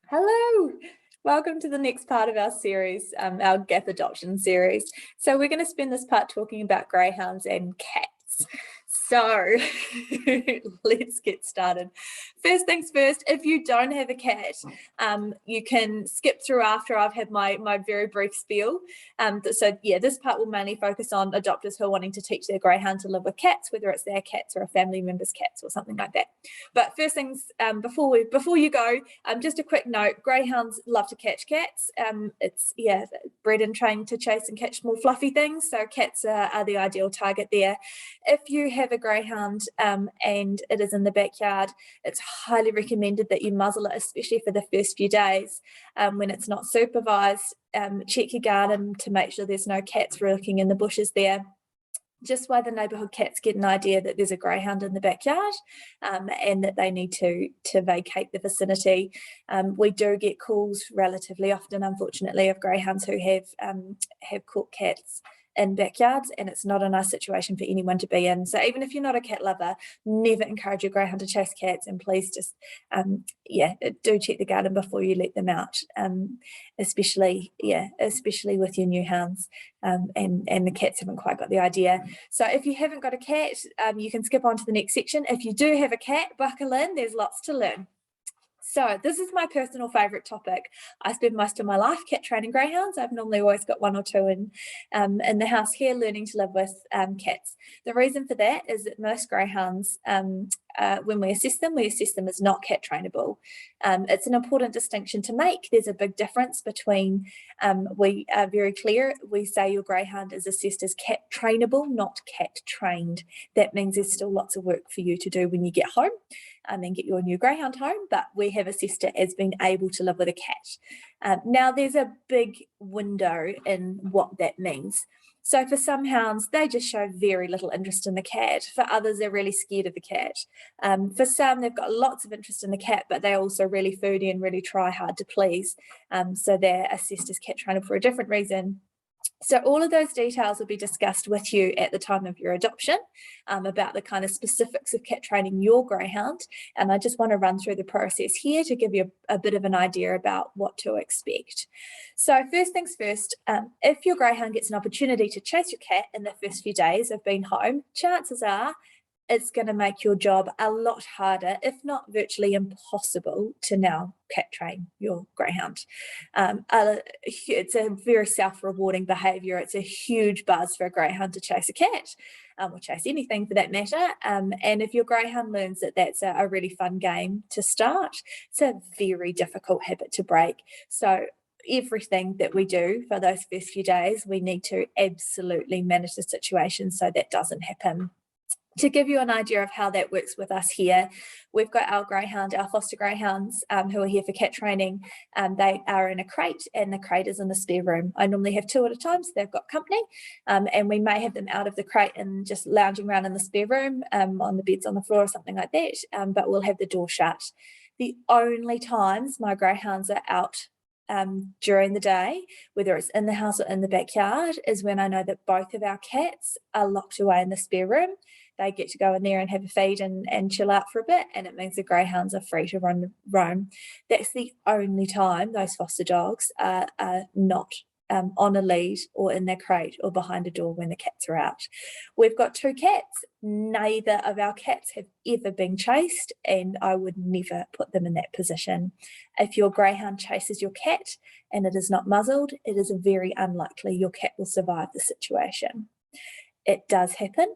Hello, welcome to the next part of our series, our gap adoption series. So we're going to spend this part talking about greyhounds and cats. So let's get started. First things first, if you don't have a cat, you can skip through after I've had my very brief spiel. So yeah, this part will mainly focus on adopters who are wanting to teach their greyhound to live with cats, whether it's their cats or a family member's cats or something like that. But first things, before you go, just a quick note: greyhounds love to catch cats. It's bred and trained to chase and catch small fluffy things, so cats are the ideal target there. If you have a greyhound and it is in the backyard, it's highly recommended that you muzzle it, especially for the first few days when it's not supervised. Check your garden to make sure there's no cats lurking in the bushes there, just while the neighbourhood cats get an idea that there's a greyhound in the backyard and that they need to vacate the vicinity. We do get calls relatively often, unfortunately, of greyhounds who have caught cats in backyards, and it's not a nice situation for anyone to be in. So even if you're not a cat lover, never encourage your greyhound to chase cats, and please just do check the garden before you let them out, especially with your new hounds, and the cats haven't quite got the idea. So if you haven't got a cat, you can skip on to the next section. If you do have a cat, buckle in, there's lots to learn. So this is my personal favourite topic. I spend most of my life cat training greyhounds. I've normally always got one or two in the house here learning to live with cats. The reason for that is that most greyhounds, when we assess them as not cat trainable. It's an important distinction to make. There's a big difference between, we are very clear, we say your greyhound is assessed as cat trainable, not cat trained. That means there's still lots of work for you to do when you get home and get your new greyhound home, but we have assessed it as being able to live with a cat. Now there's a big window in what that means. So for some hounds, they just show very little interest in the cat. For others, they're really scared of the cat. For some, they've got lots of interest in the cat, but they're also really foodie and really try hard to please. So they're assessed as cat trainable for a different reason. So all of those details will be discussed with you at the time of your adoption, about the kind of specifics of cat training your greyhound. And I just want to run through the process here to give you a bit of an idea about what to expect. So first things first, if your greyhound gets an opportunity to chase your cat in the first few days of being home, chances are it's going to make your job a lot harder, if not virtually impossible, to now cat train your greyhound. It's a very self-rewarding behaviour. It's a huge buzz for a greyhound to chase a cat, or chase anything for that matter. And if your greyhound learns that that's a really fun game to start, it's a very difficult habit to break. So everything that we do for those first few days, we need to absolutely manage the situation so that doesn't happen. To give you an idea of how that works with us here, we've got our greyhound, our foster greyhounds, who are here for cat training. They are in a crate, and the crate is in the spare room. I normally have two at a time, so they've got company, and we may have them out of the crate and just lounging around in the spare room, on the beds on the floor or something like that, but we'll have the door shut. The only times my greyhounds are out during the day, whether it's in the house or in the backyard, is when I know that both of our cats are locked away in the spare room. They get to go in there and have a feed and chill out for a bit, and it means the greyhounds are free to roam. That's the only time those foster dogs are not on a lead or in their crate or behind a door when the cats are out. We've got two cats. Neither of our cats have ever been chased, and I would never put them in that position. If your greyhound chases your cat and it is not muzzled, it is very unlikely your cat will survive the situation. It does happen,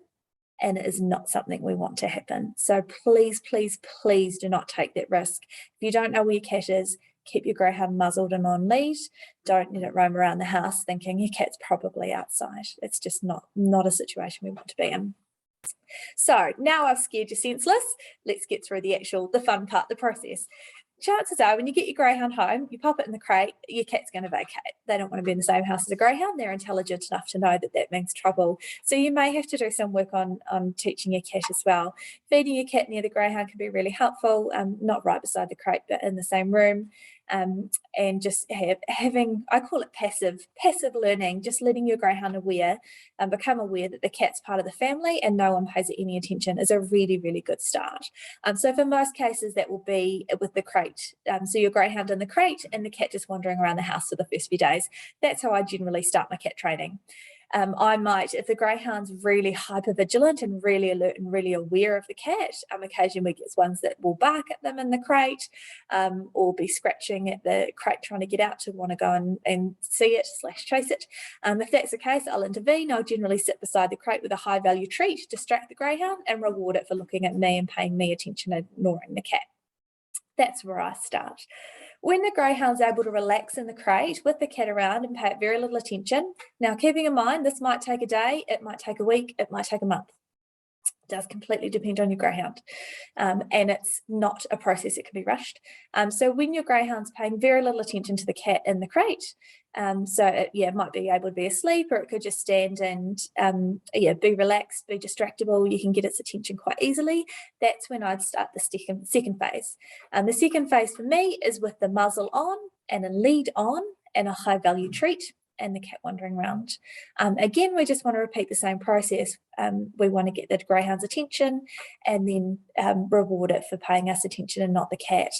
and it is not something we want to happen. So please, please, please do not take that risk. If you don't know where your cat is, keep your greyhound muzzled and on lead. Don't let it roam around the house thinking your cat's probably outside. It's just not a situation we want to be in. So now I've scared you senseless. Let's get through the fun part, the process. Chances are when you get your greyhound home, you pop it in the crate, your cat's going to vacate. They don't want to be in the same house as a greyhound. They're intelligent enough to know that that means trouble. So you may have to do some work on teaching your cat as well. Feeding your cat near the greyhound can be really helpful, not right beside the crate, but in the same room. And just having, I call it passive learning, just letting your greyhound become aware that the cat's part of the family and no one pays it any attention is a really, really good start. So for most cases, that will be with the crate crate. So your greyhound in the crate and the cat just wandering around the house for the first few days. That's how I generally start my cat training. I might, if the greyhound's really hyper vigilant and really alert and really aware of the cat, occasionally we get ones that will bark at them in the crate, or be scratching at the crate trying to get out to want to go and see it / chase it. If that's the case, I'll intervene. I'll generally sit beside the crate with a high value treat, distract the greyhound and reward it for looking at me and paying me attention and ignoring the cat. That's where I start. When the greyhound's able to relax in the crate with the cat around and pay it very little attention, now keeping in mind this might take a day, it might take a week, it might take a month. It does completely depend on your greyhound, and it's not a process that can be rushed. So when your greyhound's paying very little attention to the cat in the crate, so it might be able to be asleep, or it could just stand and be relaxed, be distractible. You can get its attention quite easily. That's when I'd start the second phase. The second phase for me is with the muzzle on and a lead on and a high value treat and the cat wandering around. Again, we just want to repeat the same process. We want to get the greyhound's attention and then reward it for paying us attention and not the cat.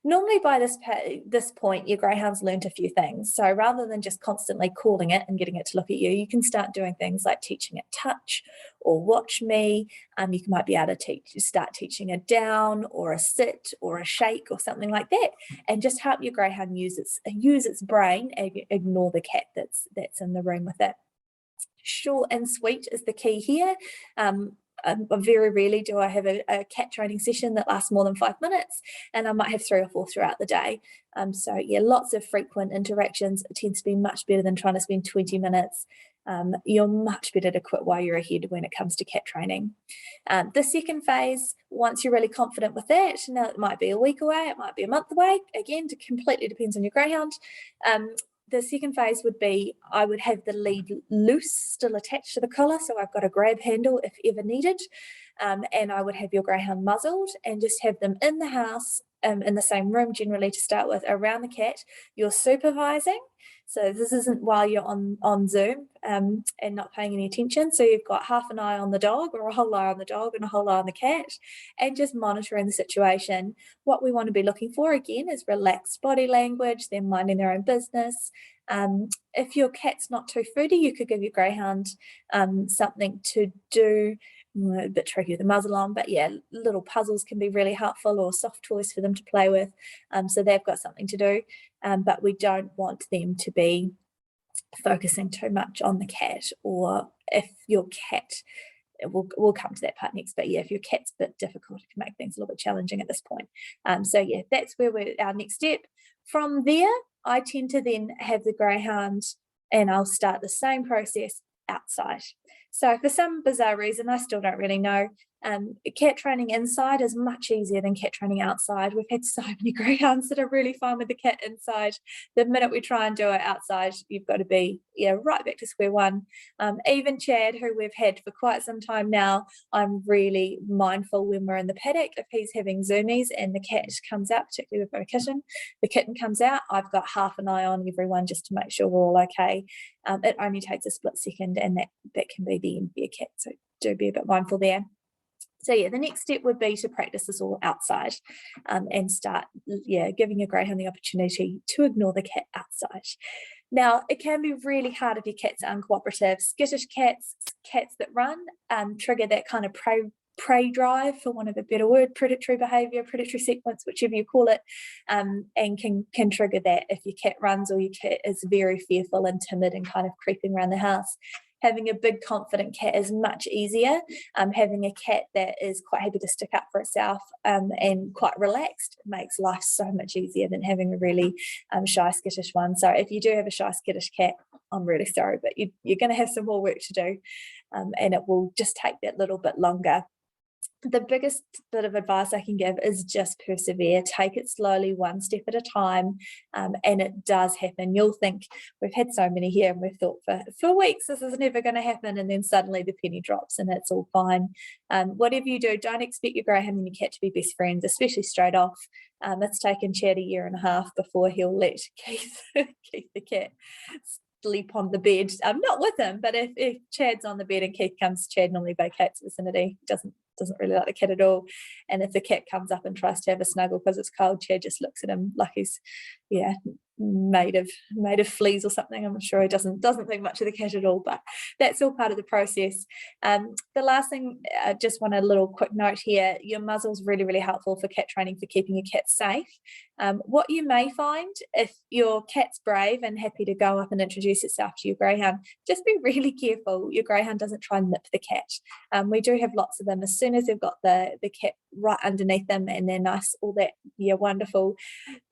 Normally by this point, your greyhound's learned a few things. So rather than just constantly calling it and getting it to look at you, you can start doing things like teaching it touch or watch me. You might be able to start teaching a down or a sit or a shake or something like that, and just help your greyhound use its brain and ignore the cat that's in the room with it. Short and sweet is the key here. Very rarely do I have a cat training session that lasts more than 5 minutes, and I might have 3 or 4 throughout the day. So yeah, lots of frequent interactions. It tends to be much better than trying to spend 20 minutes. You're much better to quit while you're ahead when it comes to cat training. The second phase, once you're really confident with that, now it might be a week away, it might be a month away, again, it completely depends on your greyhound. The second phase would be, I would have the lead loose, still attached to the collar, so I've got a grab handle if ever needed, and I would have your greyhound muzzled and just have them in the house, in the same room generally to start with, around the cat. You're supervising, so this isn't while you're on Zoom and not paying any attention. So you've got half an eye on the dog, or a whole eye on the dog and a whole eye on the cat, and just monitoring the situation. What we want to be looking for, again, is relaxed body language, them minding their own business. If your cat's not too foodie, you could give your greyhound something to do. A bit tricky with the muzzle on, but yeah, little puzzles can be really helpful, or soft toys for them to play with, so they've got something to do, but we don't want them to be focusing too much on the cat. Or if your cat, we'll come to that part next, but yeah, if your cat's a bit difficult, it can make things a little bit challenging at this point. So yeah, that's where we're our next step. From there, I tend to then have the greyhound, and I'll start the same process outside. So for some bizarre reason, I still don't really know, cat training inside is much easier than cat training outside. We've had so many greyhounds that are really fine with the cat inside. The minute we try and do it outside, you've got to be right back to square one. Even Chad, who we've had for quite some time now, I'm really mindful when we're in the paddock, if he's having zoomies and the cat comes out, particularly with a kitten, the kitten comes out, I've got half an eye on everyone just to make sure we're all okay. It only takes a split second, and that can be the end of your cat, so do be a bit mindful there. So yeah, the next step would be to practice this all outside, and start giving your greyhound the opportunity to ignore the cat outside. Now, it can be really hard if your cat's uncooperative. Skittish cats that run, trigger that kind of prey drive, for want of a better word, predatory behavior, predatory sequence, whichever you call it, and can trigger that if your cat runs or your cat is very fearful and timid and kind of creeping around the house. Having a big confident cat is much easier. Having a cat that is quite happy to stick up for itself, and quite relaxed, makes life so much easier than having a really shy, skittish one. So if you do have a shy, skittish cat, I'm really sorry, but you're going to have some more work to do, and it will just take that little bit longer. The biggest bit of advice I can give is just persevere, take it slowly, one step at a time, and it does happen. You'll think, we've had so many here and we've thought for weeks this is never going to happen, and then suddenly the penny drops and it's all fine. Whatever you do, don't expect your greyhound and your cat to be best friends, especially straight off. It's taken Chad 1.5 years before he'll let Keith the cat sleep on the bed, not with him, but if Chad's on the bed and Keith comes, Chad normally vacates the vicinity, doesn't doesn't really like the cat at all. And if the cat comes up and tries to have a snuggle because it's cold, Chad just looks at him like he's made of fleas or something. I'm sure he doesn't think much of the cat at all, but that's all part of the process. The last thing, I just want a little quick note here. Your muzzle's really, really helpful for cat training, for keeping your cat safe. What you may find, if your cat's brave and happy to go up and introduce itself to your greyhound, just be really careful your greyhound doesn't try and nip the cat. We do have lots of them. As soon as they've got the cat right underneath them and they're nice, all that wonderful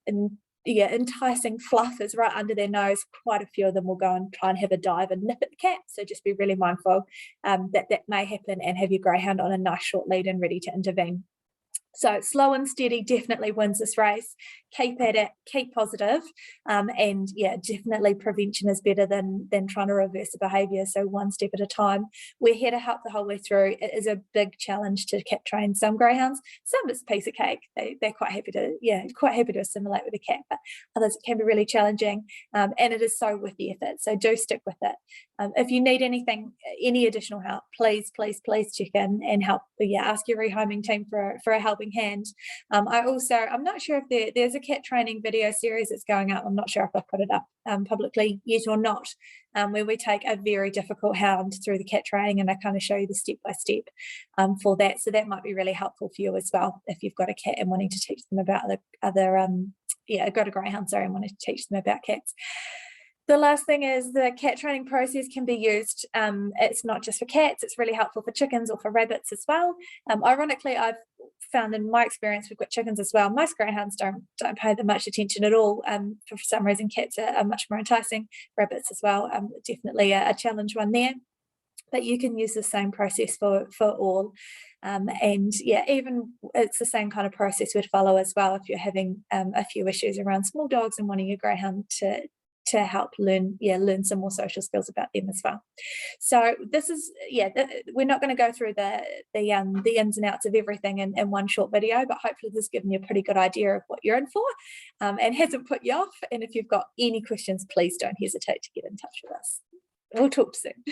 and enticing fluff is right under their nose, quite a few of them will go and try and have a dive and nip at the cat. So just be really mindful that may happen, and have your greyhound on a nice short lead and ready to intervene. So slow and steady definitely wins this race. Keep at it, keep positive, and definitely prevention is better than trying to reverse the behaviour. So one step at a time. We're here to help the whole way through. It is a big challenge to cat train some greyhounds. Some it's a piece of cake. They're quite happy to assimilate with a cat, but others it can be really challenging, and it is so worth the effort. So do stick with it. If you need anything, any additional help, please check in and help. Ask your rehoming team for a helping hand. I'm not sure if there's a cat training video series that's going up. I'm not sure if I've put it up publicly yet or not, where we take a very difficult hound through the cat training, and I kind of show you the step by step for that. So that might be really helpful for you as well if you've got a cat and wanting to teach them about got a greyhound, and wanting to teach them about cats. The last thing is the cat training process can be used. It's not just for cats, it's really helpful for chickens or for rabbits as well. Ironically, I've found in my experience with chickens as well, most greyhounds don't pay them much attention at all. For some reason, cats are much more enticing. Rabbits as well, definitely a challenge one there. But you can use the same process for all. Even it's the same kind of process we'd follow as well if you're having a few issues around small dogs and wanting your greyhound to help learn some more social skills about them as well. So this is we're not going to go through the ins and outs of everything in one short video, but hopefully this has given you a pretty good idea of what you're in for, and hasn't put you off. And if you've got any questions, please don't hesitate to get in touch with us. We'll talk soon.